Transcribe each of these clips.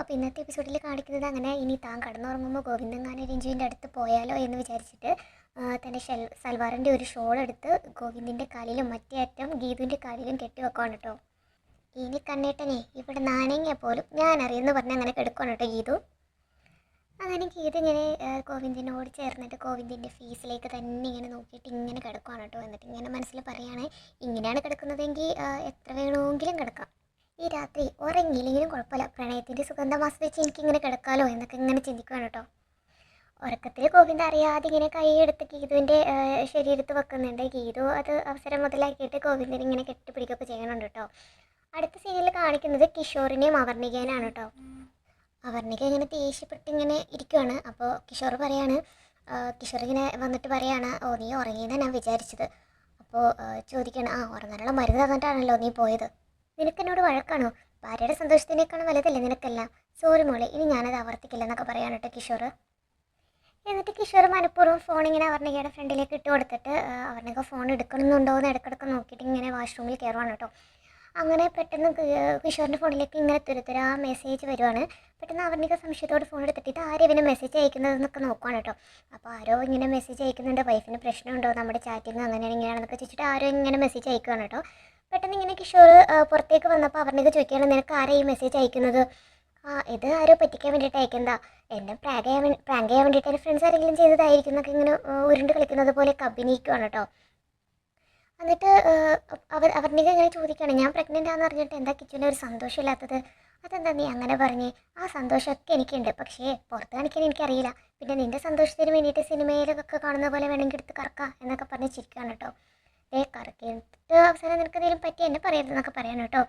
അപ്പോൾ ഇന്നത്തെ എപ്പിസോഡിൽ കാണിക്കുന്നത് അങ്ങനെ ഇനി താൻ കടന്നുറങ്ങുമ്പോൾ ഗോവിന്ദങ്ങാനും രഞ്ജുവിൻ്റെ അടുത്ത് പോയാലോ എന്ന് വിചാരിച്ചിട്ട് തൻ്റെ സൽവാറിൻ്റെ ഒരു ഷോൾ എടുത്ത് ഗോവിന്ദിൻ്റെ കാലിലും മറ്റേ അറ്റം ഗീതുവിൻ്റെ കാലിലും കെട്ടി വെക്കുവാണ് കേട്ടോ. ഇനി കണ്ണേട്ടനെ ഇവിടെ നാണയങ്ങ പോലും ഞാൻ അറിയുമെന്ന് പറഞ്ഞ് അങ്ങനെ കിടക്കുവാണ് കേട്ടോ ഗീതു. അങ്ങനെ ഗീതു ഇങ്ങനെ ഗോവിന്ദിനോട് ചേർന്നിട്ട് ഗോവിന്ദിൻ്റെ ഫേസിലേക്ക് തന്നെ ഇങ്ങനെ നോക്കിയിട്ട് ഇങ്ങനെ കിടക്കുവാണ് കേട്ടോ. എന്നിട്ട് ഇങ്ങനെ മനസ്സിൽ പറയുകയാണ്, ഇങ്ങനെയാണ് കിടക്കുന്നതെങ്കിൽ എത്ര വേണമെങ്കിലും കിടക്കാം, ഈ രാത്രി ഉറങ്ങിയില്ലെങ്കിലും കുഴപ്പമില്ല, പ്രണയത്തിൻ്റെ സുഗന്ധം ആസ്വദിച്ച് എനിക്കിങ്ങനെ കിടക്കാമല്ലോ എന്നൊക്കെ ഇങ്ങനെ ചിന്തിക്കുകയാണ് കേട്ടോ. ഉറക്കത്തിൽ ഗോവിന്ദ അറിയാതെ ഇങ്ങനെ കൈയെടുത്ത് ഗീതുവിൻ്റെ ശരീരത്ത് വെക്കുന്നുണ്ട്. ഗീതു അത് അവസരം മുതലാക്കിയിട്ട് ഗോവിന്ദനെ ഇങ്ങനെ കെട്ടിപ്പിടിക്കുകയൊക്കെ ചെയ്യണുണ്ട് കേട്ടോ. അടുത്ത സീനിൽ കാണിക്കുന്നത് കിഷോറിനെയും അവർണികേനാണ് കേട്ടോ. അവർണിക ഇങ്ങനെ ദേഷ്യപ്പെട്ട് ഇങ്ങനെ ഇരിക്കുവാണ്. അപ്പോൾ കിഷോർ പറയാണ്, കിഷോർ ഇങ്ങനെ വന്നിട്ട് പറയാണ്, ഓ നീ ഉറങ്ങിയെന്നാണ് ഞാൻ വിചാരിച്ചത്. അപ്പോൾ ചോദിക്കണം, ഉറങ്ങാനുള്ള മരുന്ന് തന്നിട്ടാണല്ലോ നീ പോയത്, നിനക്കെന്നോട് വഴക്കാണോ? ഭാര്യയുടെ സന്തോഷത്തിനേക്കാളും വലുതല്ലേ നിനക്കെല്ലാം. സോറി മോളെ, ഇനി ഞാനത് ആവർത്തിക്കില്ല എന്നൊക്കെ പറയാണ് കേട്ടോ കിഷോർ. എന്നിട്ട് കിഷോർ മനഃപൂർവ്വം ഫോൺ ഇങ്ങനെ അവർണികയുടെ ഫ്രണ്ടിലേക്ക് ഇട്ട് കൊടുത്തിട്ട് അവർണിക ഫോൺ എടുക്കണമെന്നുണ്ടോ എന്ന് ഇടയ്ക്കിടയ്ക്ക് നോക്കിയിട്ട് ഇങ്ങനെ വാഷ്റൂമിൽ കയറുവാണ് കേട്ടോ. അങ്ങനെ പെട്ടെന്ന് കിഷോറിൻ്റെ ഫോണിലേക്ക് ഇങ്ങനെ തുരുത്തുരാ മെസ്സേജ് വരുവാണ്. പെട്ടെന്ന് അവർണിക സംശയത്തോട് ഫോൺ എടുത്തിട്ട് ഇത് ആരും ഇവന് മെസ്സേജ് അയക്കുന്നതെന്നൊക്കെ നോക്കുവാണ് കേട്ടോ. അപ്പോൾ ആരോ ഇങ്ങനെ മെസ്സേജ് അയക്കുന്നുണ്ട്, വൈഫിന് പ്രശ്നമുണ്ടോ, നമ്മുടെ ചാറ്റിങ് അങ്ങനെയാണ് ഇങ്ങനെയാണെന്നൊക്കെ ചോദിച്ചിട്ട് ആരോ ഇങ്ങനെ മെസ്സേജ് അയക്കുവാണ് കേട്ടോ. പെട്ടെന്ന് ഇങ്ങനെ കിഷോർ പുറത്തേക്ക് വന്നപ്പോൾ അവർണിക ചോദിക്കുകയാണ്, നിനക്ക് ആരാ ഈ മെസ്സേജ് അയക്കുന്നത്? ഇത് ആരോ പറ്റിക്കാൻ വേണ്ടിയിട്ട് അയക്കുന്നതാ, എന്നെ പ്രാങ്ക് ചെയ്യാൻ വേണ്ടിയിട്ട് എൻ്റെ ഫ്രണ്ട്സ് ആരെങ്കിലും ചെയ്തതായിരിക്കും എന്നൊക്കെ ഇങ്ങനെ ഉരുണ്ട് കളിക്കുന്നത് പോലെയൊക്കെ അഭിനയിക്കുവാണ് കേട്ടോ. എന്നിട്ട് അവർണിക ഇങ്ങനെ ചോദിക്കുകയാണ്, ഞാൻ പ്രഗ്നൻ്റ് ആണെന്ന് അറിഞ്ഞിട്ട് എന്താ കിച്ചുവിൻ്റെ ഒരു സന്തോഷമില്ലാത്തത്? അതെന്താ നീ അങ്ങനെ പറഞ്ഞേ? ആ സന്തോഷമൊക്കെ എനിക്കുണ്ട്, പക്ഷേ പുറത്ത് കാണിക്കാൻ എനിക്കറിയില്ല. പിന്നെ നിൻ്റെ സന്തോഷത്തിന് വേണ്ടിയിട്ട് സിനിമയിലൊക്കെ കാണുന്ന പോലെ വേണമെങ്കിൽ എടുത്ത് കറക്കാം എന്നൊക്കെ പറഞ്ഞ് ചിരിക്കുകയാണ് കേട്ടോ. കറക്കിയിട്ട് അവസാനം നിനക്ക് എന്തെങ്കിലും പറ്റി എന്നെ പറയരുതെന്നൊക്കെ പറയാൻ കേട്ടോ.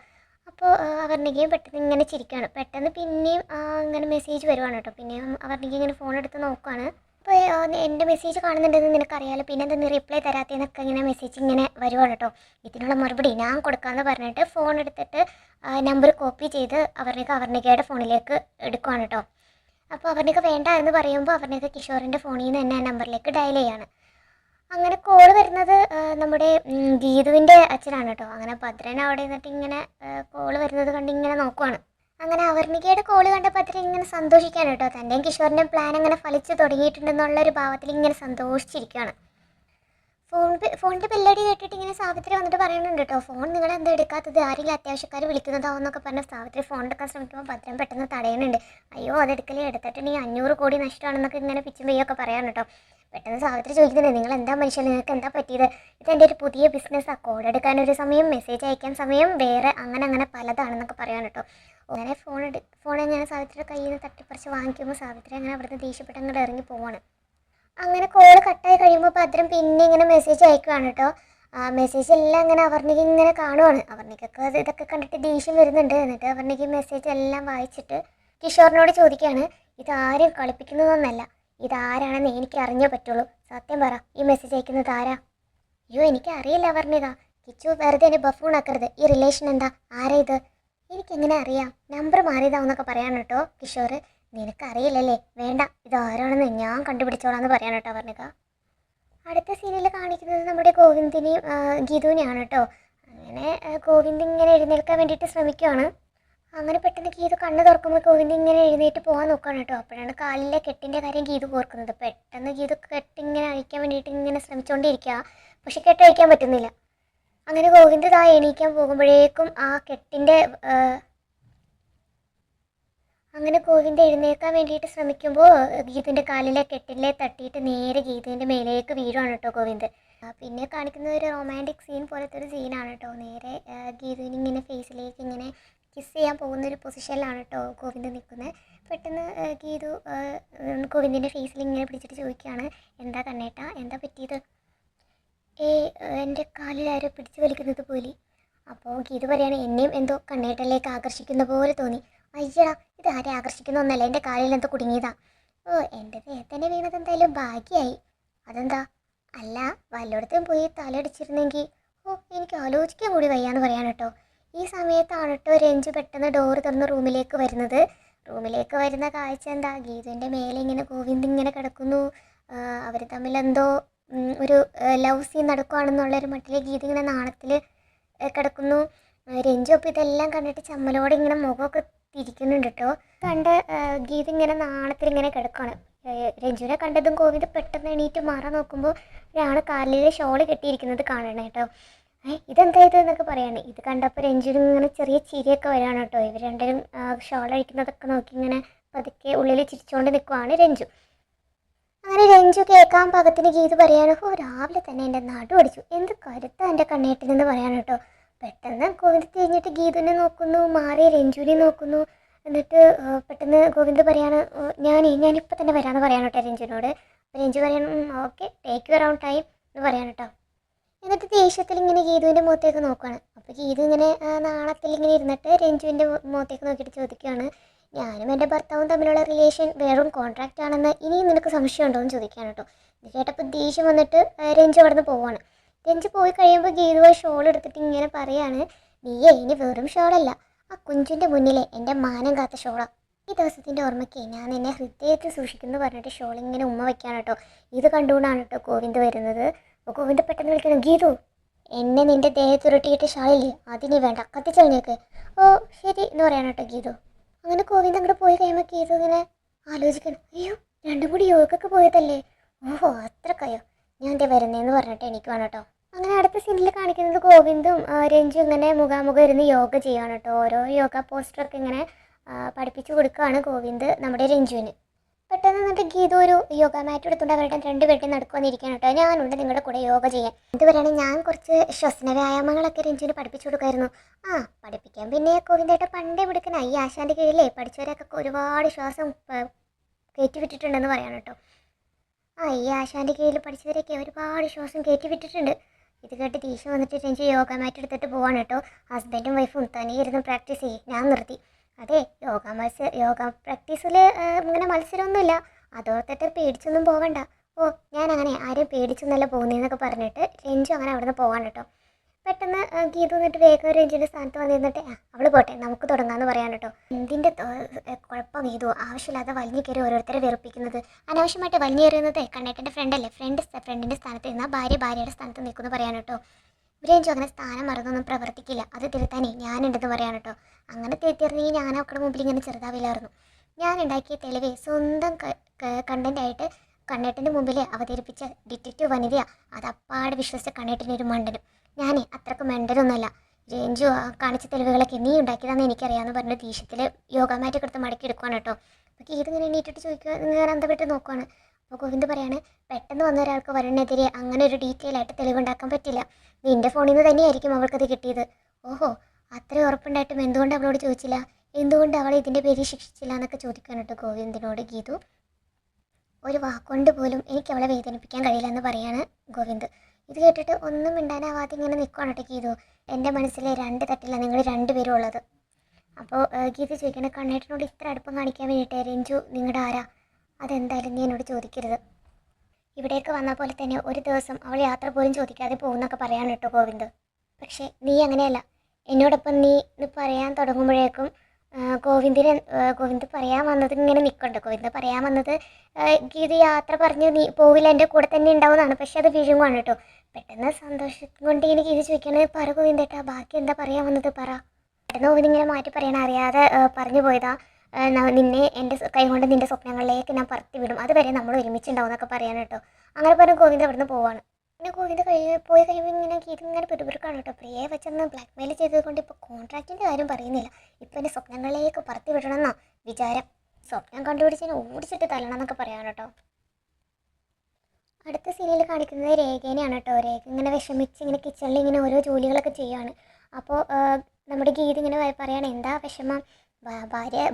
അപ്പോൾ അവർണികയും പെട്ടെന്ന് ഇങ്ങനെ ചിരിക്കുകയാണ്. പെട്ടെന്ന് പിന്നെയും ഇങ്ങനെ മെസ്സേജ് വരുവാണ് കേട്ടോ. പിന്നെയും അവർണിക ഇങ്ങനെ ഫോൺ എടുത്ത് നോക്കുകയാണ്. അപ്പോൾ എൻ്റെ മെസ്സേജ് കാണുന്നുണ്ടെന്ന് നിനക്കറിയാമല്ലോ, പിന്നെ എന്താ നീ റിപ്ലൈ തരാത്തതെന്നൊക്കെ ഇങ്ങനെ മെസ്സേജ് ഇങ്ങനെ വരുവാണ് കേട്ടോ. ഇതിനുള്ള മറുപടി ഞാൻ കൊടുക്കാമെന്ന് പറഞ്ഞിട്ട് ഫോൺ എടുത്തിട്ട് നമ്പർ കോപ്പി ചെയ്ത് അവർണികയുടെ ഫോണിലേക്ക് എടുക്കുവാണ് കേട്ടോ. അപ്പോൾ അവർണിക വേണ്ട എന്ന് പറയുമ്പോൾ അവർണിക കിഷോറിൻ്റെ ഫോണിൽ നിന്ന് തന്നെ ആ നമ്പറിലേക്ക് ഡയൽ ചെയ്യാണ്. അങ്ങനെ കോള് വരുന്നത് നമ്മുടെ ഗീതുവിൻ്റെ അച്ഛനാണ് കേട്ടോ. അങ്ങനെ ഭദ്രൻ അവിടെ നിന്നിട്ട് ഇങ്ങനെ കോള് വരുന്നത് കണ്ട് ഇങ്ങനെ നോക്കുവാണ്. അങ്ങനെ അവർണികയുടെ കോള് കണ്ട ഭദ്രൻ ഇങ്ങനെ സന്തോഷിക്കുകയാണ് കേട്ടോ. തൻ്റെയും കിഷോറിൻ്റെയും പ്ലാൻ അങ്ങനെ ഫലിച്ച് തുടങ്ങിയിട്ടുണ്ടെന്നുള്ളൊരു ഭാവത്തിൽ ഇങ്ങനെ സന്തോഷിച്ചിരിക്കുകയാണ്. ഫോണിൻ്റെ ബെല്ലടി കേട്ടിട്ട് ഇങ്ങനെ സാവിത്രി വന്നിട്ട് പറയുന്നുണ്ട് കേട്ടോ, ഫോൺ നിങ്ങൾ എന്താ എടുക്കാത്തത്, ആരെങ്കിലും അത്യാവശ്യക്കാർ വിളിക്കുന്നതാവെന്നൊക്കെ പറഞ്ഞ് സാവിത്രി ഫോൺ എടുക്കാൻ ശ്രമിക്കുമ്പോൾ ഭദ്രൻ പെട്ടെന്ന് തടയുന്നുണ്ട്. അയ്യോ അതെടുക്കലേ, എടുത്തിട്ടുണ്ടെങ്കിൽ 500 കോടി നഷ്ടമാണെന്നൊക്കെ ഇങ്ങനെ പിച്ചും പെയ്യൊക്കെ പറയാൻ കേട്ടോ. പെട്ടെന്ന് സാവിത്രി ചോദിക്കുന്നുണ്ട്, നിങ്ങൾ എന്താ മനുഷ്യൻ, നിങ്ങൾക്ക് എന്താ പറ്റിയത്? ഇതെൻ്റെ ഒരു പുതിയ ബിസിനസ്സാണ്, കോഡ് എടുക്കാനൊരു സമയം, മെസ്സേജ് അയക്കാൻ സമയം, വേറെ അങ്ങനെ പലതാണെന്നൊക്കെ പറയാൻ കേട്ടോ. അങ്ങനെ ഫോൺ ഞാൻ സാവിത്രിയുടെ കയ്യിൽ നിന്ന് തട്ടിപ്പറിച്ച് വാങ്ങിക്കുമ്പോൾ സാവിത്രി അങ്ങനെ അവിടുന്ന് ദേഷ്യപ്പെട്ട് അങ്ങോട്ട് ഇറങ്ങി പോവാണ്. അങ്ങനെ കോള് കട്ടായി കഴിയുമ്പോൾ ഭദ്രൻ പിന്നെ ഇങ്ങനെ മെസ്സേജ് അയക്കുകയാണ് കേട്ടോ. മെസ്സേജ് എല്ലാം അങ്ങനെ അവർണിക ഇങ്ങനെ കാണുവാണ്. അവർണികക്ക് ഇതൊക്കെ കണ്ടിട്ട് ദേഷ്യം വരുന്നുണ്ട്. എന്നിട്ട് അവർണിക മെസ്സേജ് എല്ലാം വായിച്ചിട്ട് കിഷോറിനോട് ചോദിക്കുകയാണ്, ഇതാരും കളിപ്പിക്കുന്നതൊന്നല്ല, ഇതാരാണെന്ന് എനിക്ക് അറിഞ്ഞേ പറ്റുള്ളൂ, സത്യം പറ, ഈ മെസ്സേജ് അയക്കുന്നത് ആരാ? അയ്യോ എനിക്കറിയില്ല അവർണിക, കിച്ചു വെറുതെ എന്നെ ബഫൂണാക്കരുത്, ഈ റിലേഷൻ എന്താ, ആരാ ഇത്? എനിക്കെങ്ങനെ അറിയാം, നമ്പർ മാറിയതാവെന്നൊക്കെ പറയാൻ കേട്ടോ കിഷോർ. നിനക്കറിയില്ലല്ലേ, വേണ്ട, ഇതാരാണെന്ന് ഞാൻ കണ്ടുപിടിച്ചോളാന്ന് പറയാൻ കേട്ടോ അവർണിക. അടുത്ത സീനിൽ കാണിക്കുന്നത് നമ്മുടെ ഗോവിന്ദിനെയും ഗീതുവിനെയാണ് കേട്ടോ. അങ്ങനെ ഗോവിന്ദ് ഇങ്ങനെ എഴുന്നേൽക്കാൻ വേണ്ടിയിട്ട് ശ്രമിക്കുകയാണ്. അങ്ങനെ പെട്ടെന്ന് ഗീതു കണ്ണ് തുറക്കുമ്പോൾ ഗോവിന്ദ് ഇങ്ങനെ എഴുന്നേറ്റ് പോകാൻ നോക്കുകയാണ് കേട്ടോ. അപ്പോഴാണ് കാലിലെ കെട്ടിൻ്റെ കാര്യം ഗീതു ഓർക്കുന്നത്. പെട്ടെന്ന് ഗീതു കെട്ടിങ്ങനെ അഴിക്കാൻ വേണ്ടിയിട്ട് ഇങ്ങനെ ശ്രമിച്ചുകൊണ്ടിരിക്കുക, പക്ഷെ കെട്ടഴിക്കാൻ പറ്റുന്നില്ല. അങ്ങനെ ഗോവിന്ദ് എണീക്കാൻ പോകുമ്പോഴേക്കും ആ കെട്ടിൻ്റെ അങ്ങനെ ഗോവിന്ദ് എഴുന്നേൽക്കാൻ വേണ്ടിയിട്ട് ശ്രമിക്കുമ്പോൾ ഗീതുവിൻ്റെ കാലിലെ കെട്ടിലെ തട്ടിയിട്ട് നേരെ ഗീതുവിൻ്റെ മേലേക്ക് വീഴുവാണ് കേട്ടോ ഗോവിന്ദ്. പിന്നെ കാണിക്കുന്നത് ഒരു റൊമാൻറ്റിക് സീൻ പോലത്തെ ഒരു സീനാണ് കേട്ടോ. നേരെ ഗീതുവിന് ഇങ്ങനെ ഫേസിലേക്ക് ഇങ്ങനെ കിസ് ചെയ്യാൻ പോകുന്നൊരു പൊസിഷനിലാണ് കേട്ടോ ഗോവിന്ദ് നിൽക്കുന്നത്. പെട്ടെന്ന് ഗീതു ഗോവിന്ദിൻ്റെ ഫേസിൽ ഇങ്ങനെ പിടിച്ചിട്ട് ചോദിക്കുകയാണ്, എന്താ കണ്ണേട്ടാ, എന്താ പറ്റിയത്? എൻ്റെ കാലിൽ ആരോ പിടിച്ചു വലിക്കുന്നത് പോലെ. അപ്പോൾ ഗീതു പറയാണ്, എന്നെയും എന്തോ കണ്ണേട്ടനിലേക്ക് ആകർഷിക്കുന്ന പോലെ തോന്നി. അയ്യടാ, ഇത് ആരെ ആകർഷിക്കുന്ന ഒന്നല്ല, എൻ്റെ കാലിൽ എന്തോ കുടുങ്ങിയതാ. എൻ്റെ ദേഹത്തന്നെ വീണത് എന്തായാലും ഭാഗ്യമായി. അതെന്താ? അല്ല, വല്ലയിടത്തും പോയി തലയടിച്ചിരുന്നെങ്കിൽ എനിക്ക് ആലോചിക്കാൻ കൂടി വയ്യാന്ന് പറയാൻ കേട്ടോ. ഈ സമയത്താണ് കേട്ടോ രഞ്ജു പെട്ടെന്ന് ഡോറ് തുറന്ന് റൂമിലേക്ക് വരുന്നത്. റൂമിലേക്ക് വരുന്ന കാഴ്ച എന്താ, ഗീതുവിൻ്റെ മേലെ ഇങ്ങനെ ഗോവിന്ദ് ഇങ്ങനെ കിടക്കുന്നു. അവർ തമ്മിലെന്തോ ഒരു ലവ് സീൻ നടക്കുകയാണെന്നുള്ളൊരു മട്ടിൽ ഗീത ഇങ്ങനെ നാണത്തിൽ കിടക്കുന്നു. രഞ്ജു അപ്പോൾ ഇതെല്ലാം കണ്ടിട്ട് ചമ്മലോടെ ഇങ്ങനെ മുഖമൊക്കെ തിരിക്കുന്നുണ്ട് കേട്ടോ. കണ്ട ഗീത ഇങ്ങനെ നാണത്തിൽ ഇങ്ങനെ കിടക്കുകയാണ്. രഞ്ജുവിനെ കണ്ടതും ഗോവിന്ദ് പെട്ടെന്ന് എണീറ്റ് മാറാൻ നോക്കുമ്പോൾ ഒരാൾ കാലിൽ ഷോള് കെട്ടിയിരിക്കുന്നത് കാണണം കേട്ടോ. ഇതെന്താ ഇത് എന്നൊക്കെ പറയാണ്. ഇത് കണ്ടപ്പോൾ രഞ്ജുവിന് ഇങ്ങനെ ചെറിയ ചിരിയൊക്കെ വരികയാണ് കേട്ടോ. ഇവർ രണ്ടുപേരും ഷോൾ അഴിക്കുന്നതൊക്കെ നോക്കി ഇങ്ങനെ പതുക്കെ ഉള്ളിൽ ചിരിച്ചുകൊണ്ട് നിൽക്കുവാണ് രഞ്ജു. അങ്ങനെ രഞ്ജു കേൾക്കാൻ പാകത്തിന് ഗീത് പറയാണ്, ഓ രാവിലെ തന്നെ എൻ്റെ നടു അടിച്ചു, എന്ത് കരുത്താ എൻ്റെ കണ്ണേട്ടിനെന്ന് പറയാണ് കേട്ടോ. പെട്ടെന്ന് ഗോവിന്ദ് തിരിഞ്ഞിട്ട് ഗീതുവിനെ നോക്കുന്നു, മാറി രഞ്ജുവിനെ നോക്കുന്നു. എന്നിട്ട് പെട്ടെന്ന് ഗോവിന്ദ് പറയാണ്, ഞാനിപ്പോൾ തന്നെ വരാമെന്ന് പറയാണ് കേട്ടോ രഞ്ജുവിനോട്. അപ്പോൾ രഞ്ജു പറയണം okay take you around time എന്ന് പറയാണ് കേട്ടോ. എന്നിട്ട് ദേഷ്യത്തിൽ ഇങ്ങനെ ഗീതുവിൻ്റെ മുഖത്തേക്ക് നോക്കുകയാണ്. അപ്പോൾ ഗീതു ഇങ്ങനെ നാണത്തിൽ ഇങ്ങനെ ഇരുന്നിട്ട് രഞ്ജുവിൻ്റെ മുഖത്തേക്ക് നോക്കിയിട്ട് ചോദിക്കുകയാണ്, ഞാനും എൻ്റെ ഭർത്താവും തമ്മിലുള്ള റിലേഷൻ വെറും കോൺട്രാക്റ്റ് ആണെന്ന് ഇനിയും നിനക്ക് സംശയമുണ്ടോ എന്ന് ചോദിക്കുകയാണ് കേട്ടോ. ഇത് കേട്ടപ്പോൾ ദേഷ്യം വന്നിട്ട് രഞ്ജു അവിടെ നിന്ന് പോവാണ്. രഞ്ജു പോയി കഴിയുമ്പോൾ ഗീതു ഷോൾ എടുത്തിട്ട് ഇങ്ങനെ പറയാണ്, നീയേ ഇനി വെറും ഷോളല്ല, ആ കുഞ്ചിൻ്റെ മുന്നിലെ എൻ്റെ മാനം കാത്ത ഷോളാണ്. ഈ ദിവസത്തിൻ്റെ ഓർമ്മയ്ക്ക് ഞാൻ എന്നെ ഹൃദയത്തിൽ സൂക്ഷിക്കുന്നു പറഞ്ഞിട്ട് ഷോൾ ഇങ്ങനെ ഉമ്മ വയ്ക്കാണ് കേട്ടോ. ഇത് കണ്ടുകൊണ്ടാണ് കേട്ടോ ഗോവിന്ദ് വരുന്നത്. അപ്പോൾ ഗോവിന്ദ് പെട്ടെന്ന് വിളിക്കണം, ഗീതു എന്നെ നിൻ്റെ ദേഹത്തുരുട്ടിയിട്ട് ഷാളില്ലേ അതിനി വേണ്ട കത്തിച്ചെളിഞ്ഞേക്ക്. ഓ ശരി എന്ന് പറയാണ് കേട്ടോ ഗീതു. അങ്ങനെ ഗോവിന്ദ് അങ്ങോട്ട് പോയി കഴിയുമ്പോൾ ഗീതു ഇങ്ങനെ ആലോചിക്കണം, അയ്യോ രണ്ടും കൂടി യോഗയ്ക്ക് പോയതല്ലേ, ഓഹോ അത്രക്കയോ, ഞാൻ എൻ്റെ വരുന്നതെന്ന് പറഞ്ഞിട്ട് എനിക്ക് വേണം കേട്ടോ. അങ്ങനെ അടുത്ത സീനിൽ കാണിക്കുന്നത് ഗോവിന്ദും രഞ്ജു ഇങ്ങനെ മുഖാമുഖം ഇരുന്ന് യോഗ ചെയ്യുകയാണ് കേട്ടോ. ഓരോ യോഗ പോസ്റ്ററൊക്കെ ഇങ്ങനെ പഠിപ്പിച്ചു കൊടുക്കുകയാണ് ഗോവിന്ദ് നമ്മുടെ രഞ്ജുവിന്. പെട്ടെന്ന് എന്നിട്ട് ഗീതു ഒരു യോഗ മാറ്റ് എടുത്തുകൊണ്ട് അവരുടെ രണ്ടുപേരുടെ നടക്കുവന്നിരിക്കുകയാണ് കേട്ടോ. ഞാനുണ്ട് നിങ്ങളുടെ കൂടെ യോഗ ചെയ്യാൻ. എന്ത് പറയുകയാണെങ്കിൽ ഞാൻ കുറച്ച് ശ്വസന വ്യായാമങ്ങളൊക്കെ രഞ്ജുവിന് പഠിപ്പിച്ചു കൊടുക്കായിരുന്നു. പഠിപ്പിക്കാൻ പിന്നെ ഗോവിന്ദേട്ട പണ്ടേ വിടുക്കുന്ന ഈ ആശാൻ്റെ കീഴിലേ പഠിച്ചവരൊക്കെ ഒരുപാട് ശ്വാസം കയറ്റി വിട്ടിട്ടുണ്ടെന്ന് പറയാണ് കേട്ടോ. ഈ ആശാൻ്റെ കീഴിൽ പഠിച്ചവരൊക്കെ ഒരുപാട് ശ്വാസം കയറ്റി വിട്ടിട്ടുണ്ട്. ഇത് കേട്ട് ദേഷ്യം വന്നിട്ട് രഞ്ജു യോഗ മാറ്റ് എടുത്തിട്ട് പോവാണ് കേട്ടോ. ഹസ്ബൻഡും വൈഫും തനിയിരുന്ന് പ്രാക്ടീസ് ചെയ്യും, ഞാൻ നിർത്തി. അതെ യോഗ പ്രാക്ടീസിൽ ഇങ്ങനെ മത്സരമൊന്നുമില്ല, അതോർത്തിട്ട് പേടിച്ചൊന്നും പോകണ്ട. ഞാൻ അങ്ങനെ ആരും പേടിച്ചൊന്നല്ല പോകുന്നതെന്നൊക്കെ പറഞ്ഞിട്ട് രഞ്ജു അങ്ങനെ അവിടെ നിന്ന് പോകാൻ കേട്ടോ. പെട്ടെന്ന് ഗീതു എന്നിട്ട് വേഗം രഞ്ജുവിൻ്റെ സ്ഥാനത്ത് വന്നിരുന്നിട്ട് അവൾ പോട്ടെ നമുക്ക് തുടങ്ങാമെന്ന് പറയാൻ കേട്ടോ. എന്തിൻ്റെ കുഴപ്പം ഗീതു ആവശ്യമില്ലാതെ വലിഞ്ഞു കയറി ഓരോരുത്തരെ വെറുപ്പിക്കുന്നത്, അനാവശ്യമായിട്ട് വലിഞ്ഞു കയറുന്നത് കണ്ണേട്ടൻ്റെ ഫ്രണ്ടല്ലേ, ഫ്രണ്ടിൻ്റെ സ്ഥാനത്ത് നിന്നാൽ ഭാര്യയുടെ സ്ഥാനത്ത് നിൽക്കുമെന്ന് പറയാൻ കേട്ടോ. രഞ്ജു അങ്ങനെ സ്ഥാനം മറന്നൊന്നും പ്രവർത്തിക്കില്ല, അത് തിരുത്താനേ ഞാനുണ്ടെന്ന് പറയാൻ കേട്ടോ. അങ്ങനെ തിരുത്തിയിരുന്നെങ്കിൽ ഞാൻ അവരുടെ മുമ്പിൽ ഇങ്ങനെ ചെറുതാവില്ലായിരുന്നു. ഞാൻ ഉണ്ടാക്കിയ തെളിവ് സ്വന്തം കണ്ടൻ്റായിട്ട് കണ്ണേട്ടൻ്റെ മുമ്പിൽ അവതരിപ്പിച്ച ഡിറ്റക്റ്റീവ് വനിതയാണ്. അത് അപ്പാടെ വിശ്വസിച്ച കണ്ണേട്ടൻ്റെ ഒരു മണ്ടനും. ഞാൻ അത്രക്ക് മണ്ടനൊന്നുമല്ല, രഞ്ജു കാണിച്ച തെളിവുകളൊക്കെ നീ ഉണ്ടാക്കിയതാണെന്ന് എനിക്കറിയാമെന്ന് പറഞ്ഞ ദേഷ്യത്തിൽ യോഗ മാറ്റ് കൊടുത്ത് മടക്കി എടുക്കുകയാണ് കേട്ടോ. അപ്പോൾ ഇതിങ്ങനെ എണീറ്റിട്ട് ചോദിക്കുക, ഞാൻ അന്തപ്പെട്ട് നോക്കുകയാണ്. അപ്പോൾ ഗോവിന്ദ് പറയാണ്, പെട്ടെന്ന് വന്ന ഒരാൾക്ക് വരുണിനെതിരെ അങ്ങനെ ഒരു ഡീറ്റെയിൽ ആയിട്ട് തെളിവുണ്ടാക്കാൻ പറ്റില്ല, നിൻ്റെ ഫോണിൽ നിന്ന് തന്നെയായിരിക്കും അവൾക്കത് കിട്ടിയത്. ഓഹോ അത്രയും ഉറപ്പുണ്ടായിട്ടും എന്തുകൊണ്ട് അവളോട് ചോദിച്ചില്ല, എന്തുകൊണ്ട് അവളെ ഇതിൻ്റെ പേരിൽ ശിക്ഷിച്ചില്ല എന്നൊക്കെ ചോദിക്കാൻ കേട്ടോ ഗോവിന്ദിനോട് ഗീതു. ഒരു വാക്കുകൊണ്ട് പോലും എനിക്ക് അവളെ വേദനിപ്പിക്കാൻ കഴിയില്ല എന്ന് പറയാണ് ഗോവിന്ദ്. ഇത് കേട്ടിട്ട് ഒന്നും മിണ്ടാനാവാതെ ഇങ്ങനെ നിൽക്കുകയാണ് കേട്ടോ ഗീതു. എൻ്റെ മനസ്സിലെ രണ്ട് തട്ടില്ല നിങ്ങൾ രണ്ടുപേരും ഉള്ളത്. അപ്പോൾ ഗീത ചോദിക്കണേ, കണ്ണേട്ടനോട് ഇത്ര അടുപ്പം കാണിക്കാൻ വേണ്ടിയിട്ട് രഞ്ജു നിങ്ങളുടെ ആരാ, അതെന്തായാലും നീ എന്നോട് ചോദിക്കരുത്. ഇവിടേക്ക് വന്ന പോലെ തന്നെ ഒരു ദിവസം അവൾ യാത്ര പോലും ചോദിക്കാതെ പോകുന്നൊക്കെ പറയാൻ കേട്ടോ ഗോവിന്ദ്. പക്ഷേ നീ അങ്ങനെയല്ല, എന്നോടൊപ്പം നീ പറയാൻ തുടങ്ങുമ്പോഴേക്കും ഗോവിന്ദ് പറയാൻ വന്നത് ഇങ്ങനെ നിൽക്കുന്നുണ്ട്. ഗോവിന്ദ് പറയാൻ വന്നത് ഗീത യാത്ര പറഞ്ഞ് നീ പോവില്ല എൻ്റെ കൂടെ തന്നെ ഉണ്ടാവുന്നതാണ്, പക്ഷെ അത് വിഴുങ്ങുവാണ് കേട്ടോ. പെട്ടെന്ന് സന്തോഷം കൊണ്ട് ഇങ്ങനെ ഗീത ചോദിക്കുകയാണ്, പറ ഗോവിന്ദേട്ടാ ബാക്കി എന്താ പറയാൻ വന്നത് പറ. പെട്ടെന്ന് ഗോവിന്ദ് ഇങ്ങനെ മാറ്റി പറയണ, അറിയാതെ പറഞ്ഞു പോയതാ, നിന്നെ എൻ്റെ കൈ കൊണ്ട് നിൻ്റെ സ്വപ്നങ്ങളിലേക്ക് ഞാൻ പറത്തി വിടും, അതുവരെ നമ്മൾ ഒരുമിച്ചുണ്ടാവും എന്നൊക്കെ പറയാൻ കേട്ടോ. അങ്ങനെ പറഞ്ഞ് ഗോവിന്ദ് അവിടെ നിന്ന് പോവാണ്. പിന്നെ ഗോവിന്ദ് പോയി കഴിയുമ്പോൾ ഇങ്ങനെ ഗീത ഇങ്ങനെ പിറുപിറുക്കാണ് കേട്ടോ. പ്രിയെ വെച്ചെന്ന് ബ്ലാക്ക് മെയിൽ ചെയ്തത് കൊണ്ട് ഇപ്പോൾ കോൺട്രാക്റ്റിൻ്റെ കാര്യം പറയുന്നില്ല, ഇപ്പോൾ എൻ്റെ സ്വപ്നങ്ങളിലേക്ക് പറത്തി വിടണമെന്നാ വിചാരം, സ്വപ്നം കണ്ടുപിടിച്ചതിന് ഓടിച്ചിട്ട് തല്ലണം എന്നൊക്കെ പറയാൻ കേട്ടോ. അടുത്ത സീനിൽ കാണിക്കുന്നത് രേഖേനെയാണ് കേട്ടോ. രേഖ ഇങ്ങനെ വിഷമിച്ച് ഇങ്ങനെ കിച്ചണിൽ ഇങ്ങനെ ഓരോ ജോലികളൊക്കെ ചെയ്യുകയാണ്. അപ്പോൾ നമ്മുടെ ഗീത ഇങ്ങനെ പറയാണ്, എന്താ വിഷമം,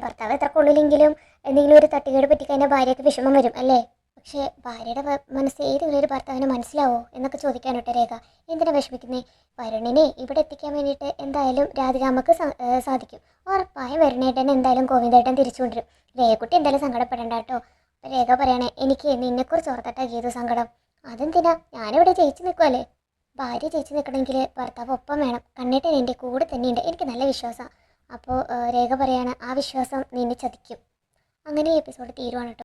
ഭർത്താവ് എത്ര കൊള്ളില്ലെങ്കിലും എന്തെങ്കിലും ഒരു തട്ടുകേട് പറ്റിക്കഴിഞ്ഞാൽ ഭാര്യയ്ക്ക് വിഷമം വരും അല്ലേ, പക്ഷേ ഭാര്യയുടെ മനസ്സ് ഏതെങ്കിലും ഒരു ഭർത്താവിന് മനസ്സിലാവോ എന്നൊക്കെ ചോദിക്കാനോട്ടെ രേഖ. എന്തിനാ വിഷമിക്കുന്നേ, വരുണിനെ ഇവിടെ എത്തിക്കാൻ വേണ്ടിയിട്ട് എന്തായാലും രാധികാമ്മക്ക് സാധിക്കും, ഉറപ്പായും വരുണേട്ടൻ എന്തായാലും ഗോവിന്ദേട്ടൻ തിരിച്ചുകൊണ്ടിരും, രേഖക്കുട്ടി എന്തായാലും സങ്കടപ്പെടേണ്ട കേട്ടോ. രേഖ പറയണേ, എനിക്ക് നിന്നെക്കുറിച്ച് ഓർത്തിട്ടാ ഗീതു സങ്കടം, അതെന്തിനാ, ഞാനിവിടെ ജയിച്ച് നിൽക്കുമല്ലേ, ഭാര്യ ജയിച്ച് നിൽക്കണമെങ്കിൽ ഭർത്താവ് ഒപ്പം വേണം, കണ്ണേട്ടൻ എൻ്റെ കൂടെ തന്നെയുണ്ട്, എനിക്ക് നല്ല വിശ്വാസമാണ്. അപ്പോൾ രേഖ പറയാണ്, ആ വിശ്വാസം നിന്നെ ചതിക്കും. അങ്ങനെ ഈ എപ്പിസോഡ് തീരുവാണ് കേട്ടോ.